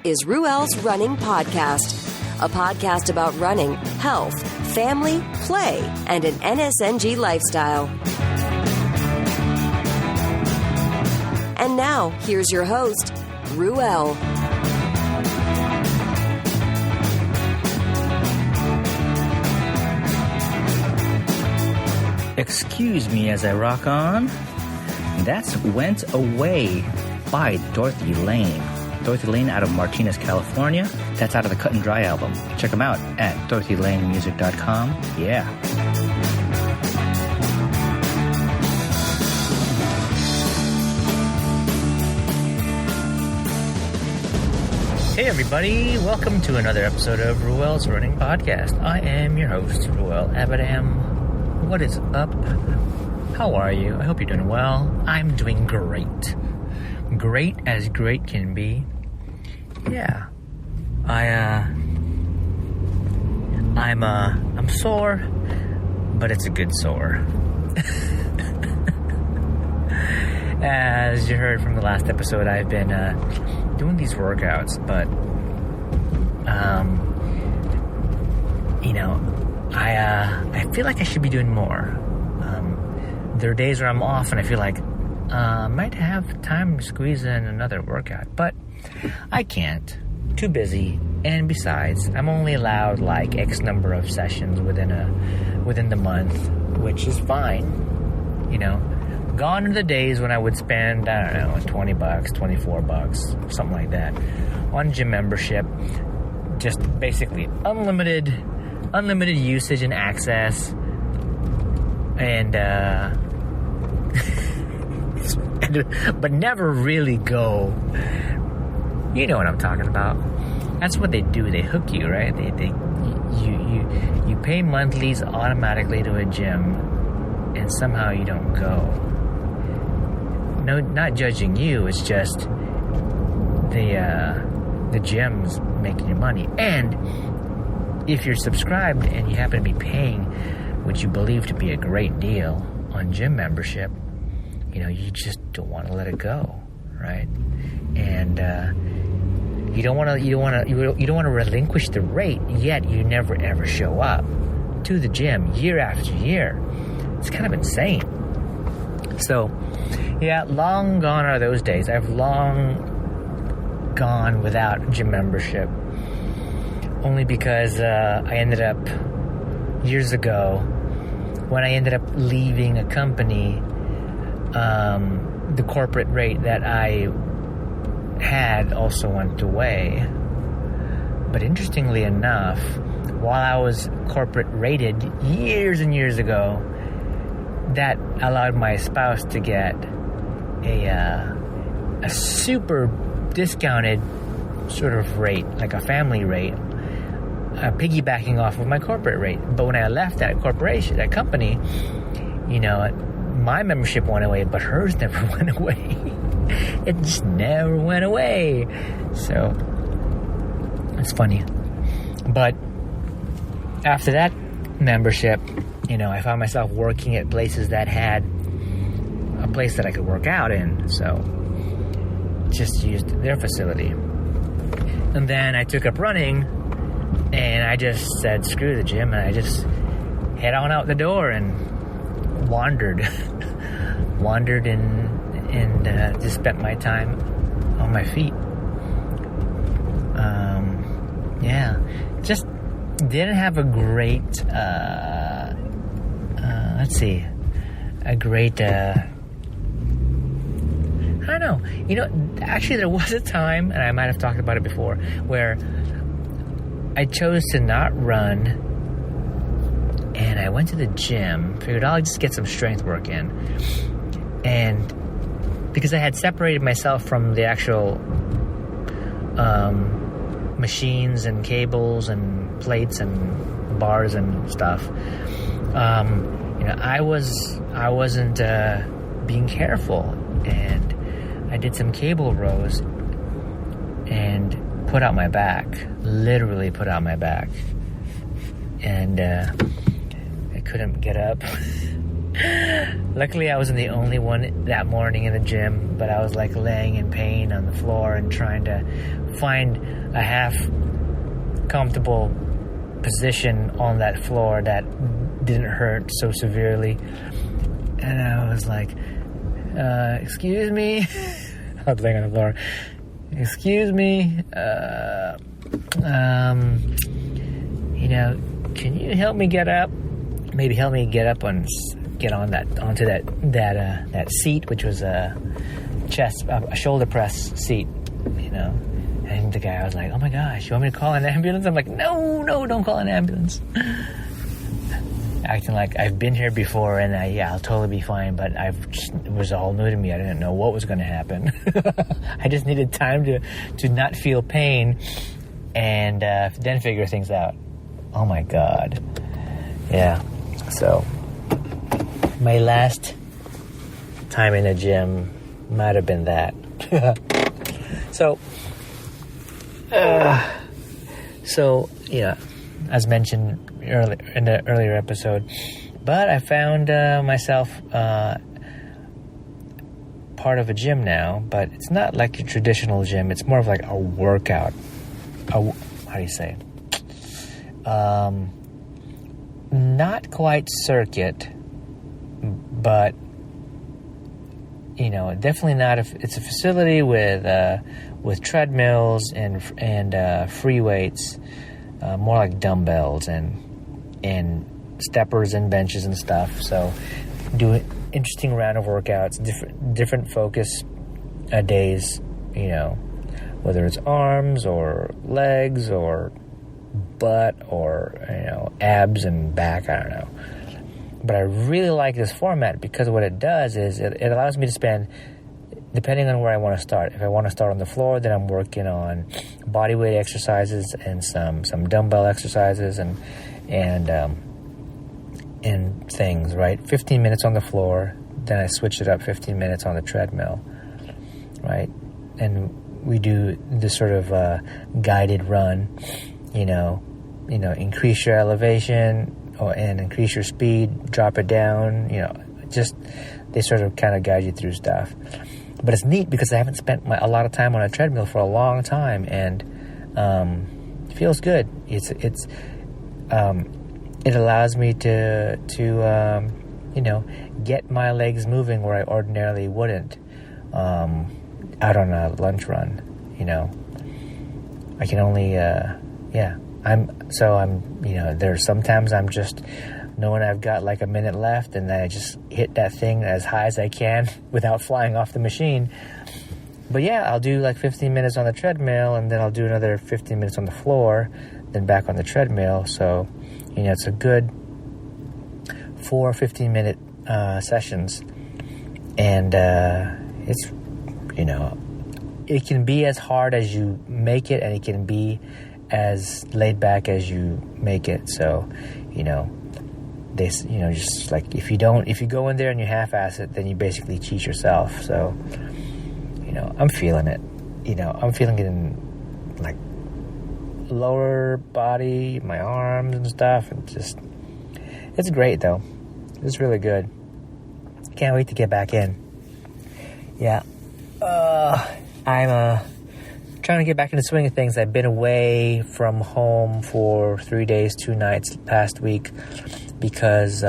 is Ruel's Running Podcast, a podcast about running, health, family, play, and an NSNG lifestyle. And now, here's your host, Ruel. Excuse me as I rock on. That's Went Away by Dorothy Lane. Dorothy Lane out of Martinez, California. That's out of the Cut and Dry album. Check them out at DorothyLaneMusic.com. Yeah. Hey everybody, welcome to another episode of Ruel's Running Podcast. I am your host, Ruel Abadam. What is up? How are you? I hope you're doing well. I'm doing great. Great as great can be. Yeah. I'm sore, but it's a good sore. As you heard from the last episode, I've been doing these workouts, but I feel like I should be doing more. There are days where I'm off and I feel like I might have time to squeeze in another workout, but I can't. Too busy, and besides, I'm only allowed like X number of sessions within the month, which is fine. You know, gone are the days when I would spend, I don't know, $20, $24, something like that, on gym membership. Just basically unlimited usage and access, and but never really go. You know what I'm talking about. That's what they do. They hook you, right? You pay monthlies automatically to a gym, and somehow you don't go. No, not judging you. It's just the gym's making your money. And if you're subscribed and you happen to be paying what you believe to be a great deal on gym membership, you know, you just don't want to let it go, right? And you don't want to relinquish the rate, yet you never ever show up to the gym year after year. It's kind of insane. So, yeah, long gone are those days. I've long gone without gym membership, only because I ended up years ago when I ended up leaving a company. The corporate rate that I had also went away. But interestingly enough, while I was corporate rated years and years ago, that allowed my spouse to get a super discounted sort of rate, like a family rate, piggybacking off of my corporate rate. But when I left that company, you know, my membership went away, but hers never went away. It just never went away. So, it's funny. But after that membership, you know, I found myself working at places that had a place that I could work out in. So, just used their facility. And then I took up running, and I just said, screw the gym, and I just head on out the door and wandered and just spent my time on my feet. Just didn't have a great I don't know. You know, actually there was a time, and I might have talked about it before, where I chose to not run, and I went to the gym, figured I'll just get some strength work in. And because I had separated myself from the actual machines and cables and plates and bars and stuff, you know, I wasn't being careful, and I did some cable rows and put out my back, literally put out my back, and I couldn't get up. Luckily, I wasn't the only one that morning in the gym, but I was like laying in pain on the floor and trying to find a half comfortable position on that floor that didn't hurt so severely. And I was like, excuse me. I was laying on the floor. Excuse me. Can you help me get up? Maybe help me get up onto that seat, which was a shoulder press seat, And the guy was like, "Oh my gosh, you want me to call an ambulance?" I'm like, "No, don't call an ambulance." Acting like I've been here before and I'll totally be fine, but it was all new to me. I didn't know what was going to happen. I just needed time to not feel pain and then figure things out. Oh my God. Yeah. So my last time in the gym might have been that. So as mentioned in the earlier episode, but I found myself part of a gym now, but it's not like a traditional gym. It's more of like a workout. How do you say? Not quite circuit, but definitely not. It's a facility with treadmills and free weights, more like dumbbells and steppers and benches and stuff. So do an interesting round of workouts, different focus days, whether it's arms or legs or butt or abs and back. I don't know, but I really like this format because what it does is it allows me to spend, depending on where I want to start. If I want to start on the floor, then I'm working on body weight exercises and some dumbbell exercises and things, right? 15 minutes on the floor, then I switch it up 15 minutes on the treadmill, right? And we do this sort of guided run, increase your elevation and increase your speed, drop it down, just they sort of kind of guide you through stuff. But it's neat because I haven't spent a lot of time on a treadmill for a long time, and it feels good. It allows me to get my legs moving where I ordinarily wouldn't out on a lunch run. I can only there's sometimes I'm just knowing I've got like a minute left, and then I just hit that thing as high as I can without flying off the machine. But yeah, I'll do like 15 minutes on the treadmill, and then I'll do another 15 minutes on the floor, then back on the treadmill. So, it's a good 4 15-minute sessions. And it's, it can be as hard as you make it, and it can be as laid back as you make it. So, they, just like if you go in there and you half-ass it, then you basically cheat yourself. So, I'm feeling it. I'm feeling it in like lower body, my arms and stuff, and just it's great though. It's really good. Can't wait to get back in. Yeah, I'm trying to get back in the swing of things. I've been away from home for 3 days, 2 nights past week because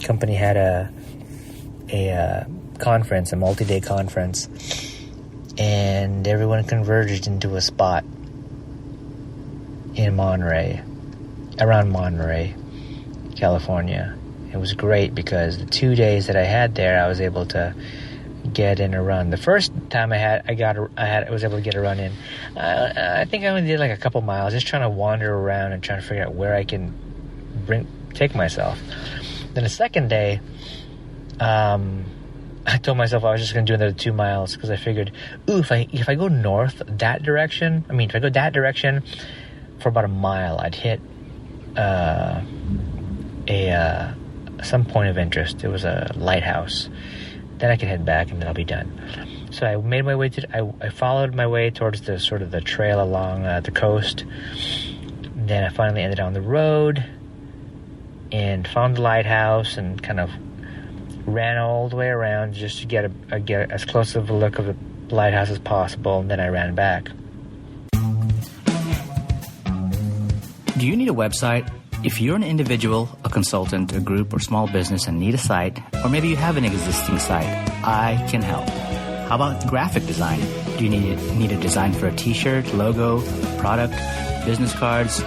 company had a conference, a multi-day conference, and everyone converged into a spot in around Monterey, California. It was great because the 2 days that I had there, I was able to get in a run. The first time I was able to get a run in. I think I only did like a couple miles, just trying to wander around and trying to figure out where I can take myself. Then the second day, I told myself I was just going to do another 2 miles because I figured, if I go north that direction, if I go that direction for about a mile, I'd hit some point of interest. It was a lighthouse. Then I could head back and then I'll be done. So I made my way I followed my way towards the sort of the trail along the coast. Then I finally ended on the road and found the lighthouse and kind of ran all the way around just to get as close of a look of the lighthouse as possible, and then I ran back. Do you need a website? If you're an individual, a consultant, a group, or small business and need a site, or maybe you have an existing site, I can help. How about graphic design? Do you need a design for a t-shirt, logo, product, business cards?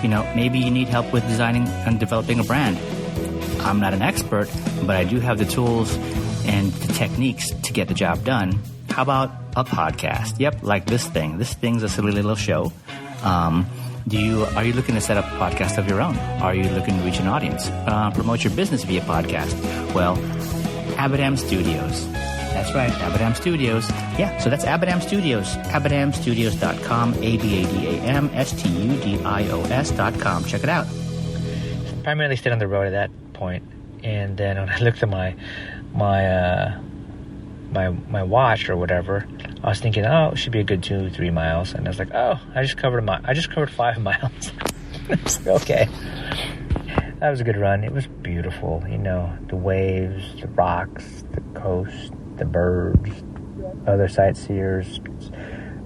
Maybe you need help with designing and developing a brand. I'm not an expert, but I do have the tools and the techniques to get the job done. How about a podcast? Yep, like this thing. This thing's a silly little show. Are you looking to set up a podcast of your own? Are you looking to reach an audience? Promote your business via podcast? Well, Abadam Studios. That's right, Abadam Studios. Yeah, so that's Abadam Studios. AbadamStudios.com, AbadamStudios.com. Check it out. Primarily stayed on the road at that point, and then when I looked at my watch or whatever, I was thinking, it should be a good 2-3 miles, and I was like, I just covered 5 miles. It's like, okay, that was a good run. It was beautiful, the waves, the rocks, the coast, the birds, other sightseers,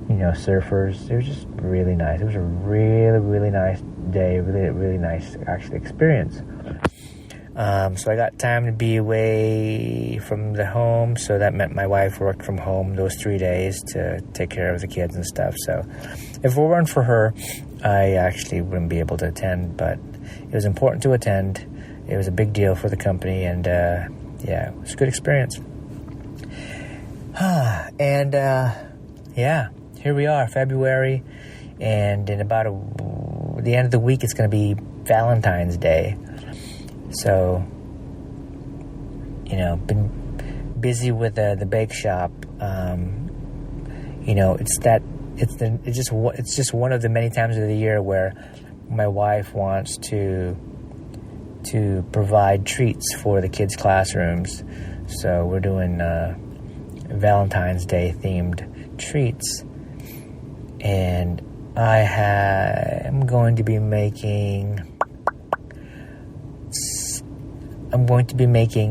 surfers. It was just really nice. It was a really, really nice day, really, really nice actually experience. So I got time to be away from the home, so that meant my wife worked from home those 3 days to take care of the kids and stuff. So if it weren't for her, I actually wouldn't be able to attend, but it was important to attend. It was a big deal for the company, and it was a good experience. And here we are, February, and in about the end of the week, it's going to be Valentine's Day. So, been busy with the bake shop. It's just one of the many times of the year where my wife wants to provide treats for the kids' classrooms. So we're doing Valentine's Day themed treats, and I'm going to be making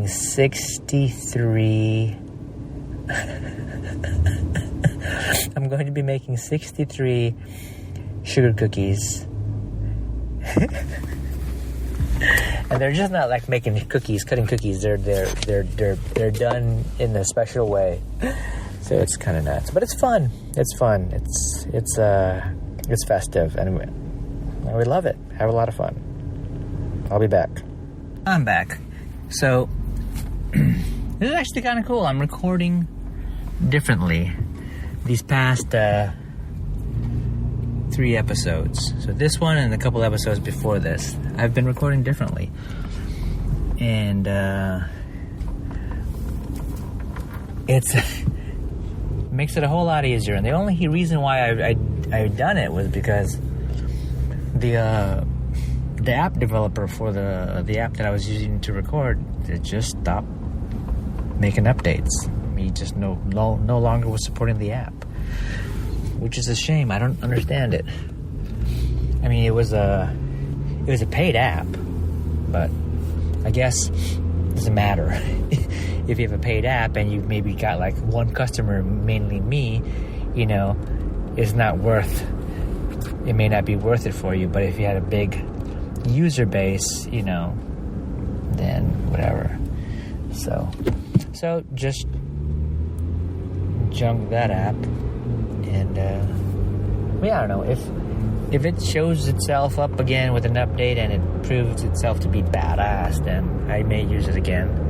63 I'm going to be making 63 sugar cookies. And they're just not like making cookies, cutting cookies. They're done in a special way. So it's kind of nuts, but it's fun. It's fun. It's festive, and we love it. Have a lot of fun. I'll be back. I'm back. So this is actually kind of cool. I'm recording differently these past 3 episodes. So this one and a couple episodes before this, I've been recording differently, and it makes it a whole lot easier. And the only reason why I done it was because the app developer for the app that I was using to record, it just stopped making updates. He just no longer was supporting the app, which is a shame. I don't understand it. I mean, it was a paid app, but I guess it doesn't matter. If you have a paid app and you've maybe got like one customer, mainly me, it's not worth. It may not be worth it for you. But if you had a big user base, then whatever. So just junk that app, and I don't know, if it shows itself up again with an update and it proves itself to be badass, then I may use it again.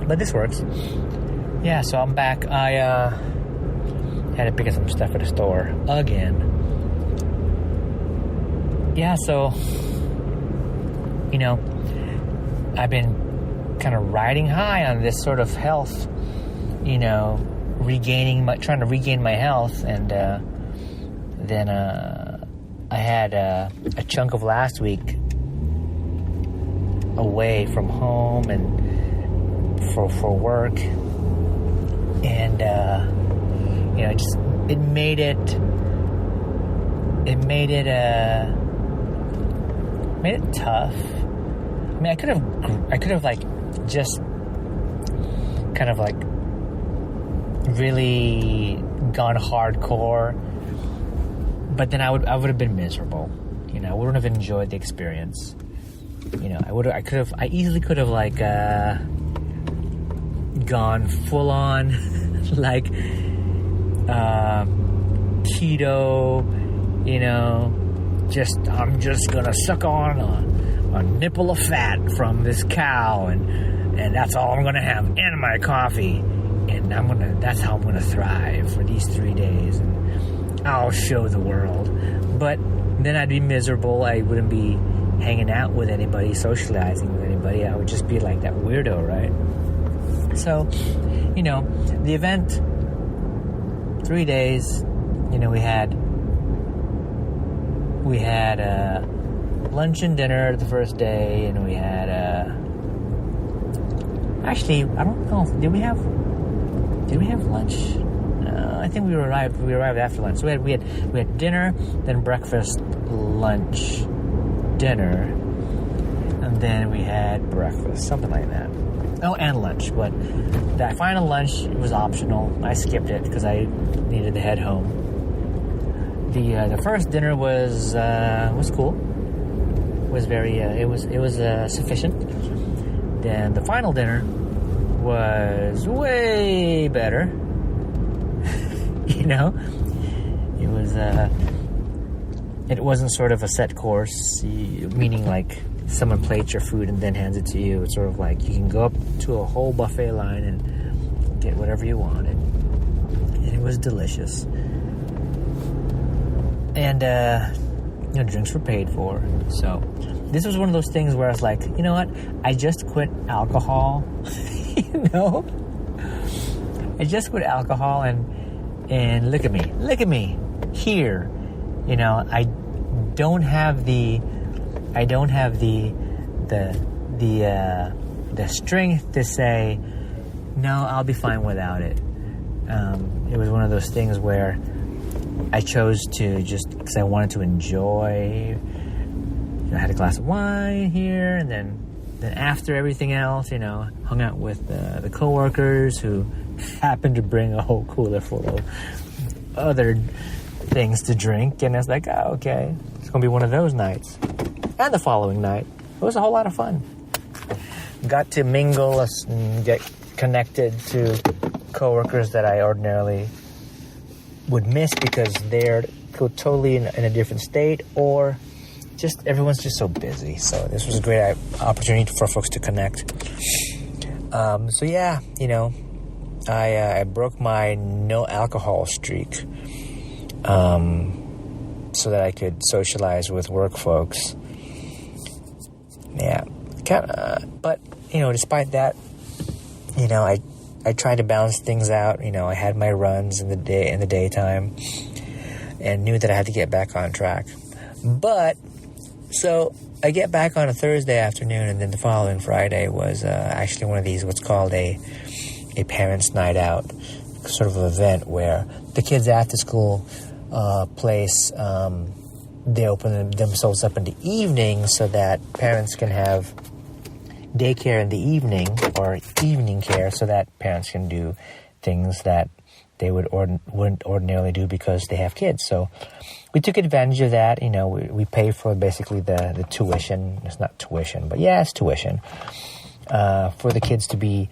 But this works. Yeah, so I'm back. I had to pick up some stuff at the store again. Yeah, so I've been kind of riding high on this sort of health, trying to regain my health, and then I had a chunk of last week away from home and for work, and it made it tough. I mean, I could have like just kind of like really gone hardcore, but then I would have been miserable. You know, I wouldn't have enjoyed the experience. You know, I easily could have like gone full on like keto, you know, I'm just gonna suck on a nipple of fat from this cow, and that's all I'm gonna have, and my coffee, and that's how I'm gonna thrive for these 3 days, and I'll show the world. But then I'd be miserable. I wouldn't be hanging out with anybody, socializing with anybody. I would just be like that weirdo, right? So, you know, the event, 3 days, you know, we had lunch and dinner the first day, and we had actually, I don't know, did we have lunch? I think we arrived after lunch. So we had dinner, then breakfast, lunch, dinner, and then we had breakfast, something like that. Oh, and lunch, but that final lunch was optional. I skipped it because I needed to head home. The first dinner was cool. Was very it was sufficient. Then the final dinner was way better. You know, it wasn't sort of a set course, meaning like someone plates your food and then hands it to you. It's sort of like you can go up to a whole buffet line and get whatever you want, and it was delicious. And you know, drinks were paid for. So this was one of those things where I was like, you know what? I just quit alcohol. You know, I just quit alcohol, and look at me here. You know, I don't have the strength to say no, I'll be fine without it. It was one of those things where I chose to, just because I wanted to enjoy. You know, I had a glass of wine here, and then after everything else, you know, hung out with the coworkers who happened to bring a whole cooler full of other things to drink, and I was like, oh, okay, it's gonna be one of those nights. And the following night, it was a whole lot of fun. Got to mingle and get connected to coworkers that I ordinarily would miss because they're totally in a different state, or just everyone's just so busy. So this was a great opportunity for folks to connect. So yeah, you know, I broke my no alcohol streak so that I could socialize with work folks. Yeah, but you know, despite that, you know, I tried to balance things out. You know, I had my runs in the daytime, and knew that I had to get back on track. But so I get back on a Thursday afternoon, and then the following Friday was actually one of these, what's called a parents' night out sort of event, where the kids at the school place, they open themselves up in the evening so that parents can have daycare in the evening, or evening care, so that parents can do things that they wouldn't ordinarily do because they have kids. So we took advantage of that. You know, we pay for basically the tuition. It's not tuition, but yeah, it's tuition for the kids to be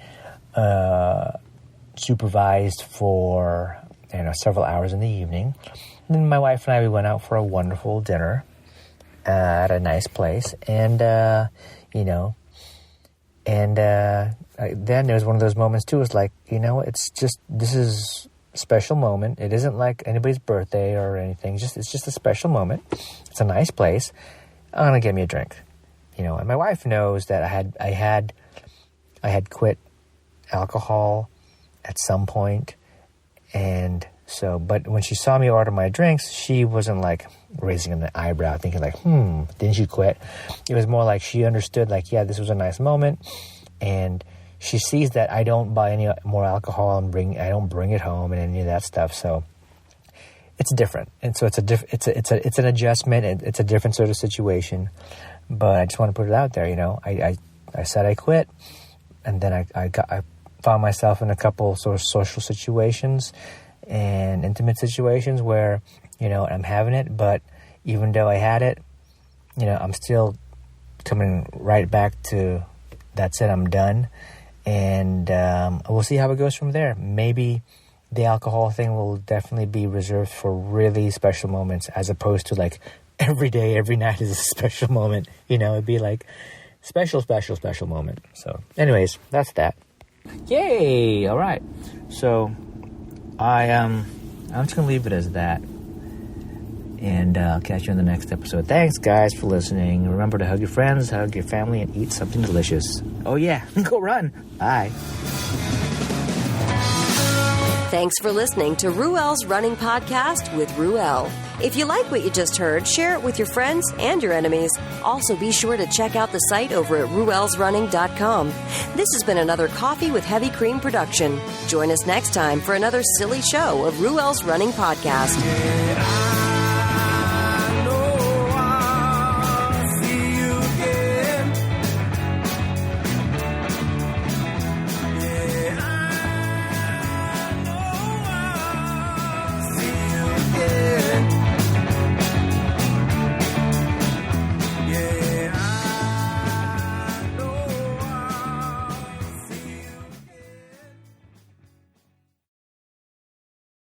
supervised for, you know, several hours in the evening. And then my wife and I, we went out for a wonderful dinner at a nice place, and you know. And then there was one of those moments too. It's like, you know, it's just, this is a special moment. It isn't like anybody's birthday or anything. It's just a special moment. It's a nice place. I'm gonna get me a drink, you know. And my wife knows that I had quit alcohol at some point, and so. But when she saw me order my drinks, she wasn't like raising an eyebrow, thinking like, didn't you quit? It was more like she understood, like, yeah, this was a nice moment, and she sees that I don't buy any more alcohol and I don't bring it home and any of that stuff. So it's different, and so it's an adjustment, and it's a different sort of situation. But I just want to put it out there, you know. I said I quit, And then I found myself in a couple sort of social situations and intimate situations where, I'm having it, but even though I had it, I'm still coming right back to, that's it, I'm done. And we'll see how it goes from there. Maybe the alcohol thing will definitely be reserved for really special moments, as opposed to like every day, every night is a special moment. It'd be like special moment. So anyways, that's that. Yay! All right. So I'm just going to leave it as that. And I'll catch you in the next episode. Thanks, guys, for listening. Remember to hug your friends, hug your family, and eat something delicious. Oh, yeah. Go run. Bye. Thanks for listening to Ruel's Running Podcast with Ruel. If you like what you just heard, share it with your friends and your enemies. Also, be sure to check out the site over at ruelsrunning.com. This has been another Coffee with Heavy Cream production. Join us next time for another silly show of Ruel's Running Podcast.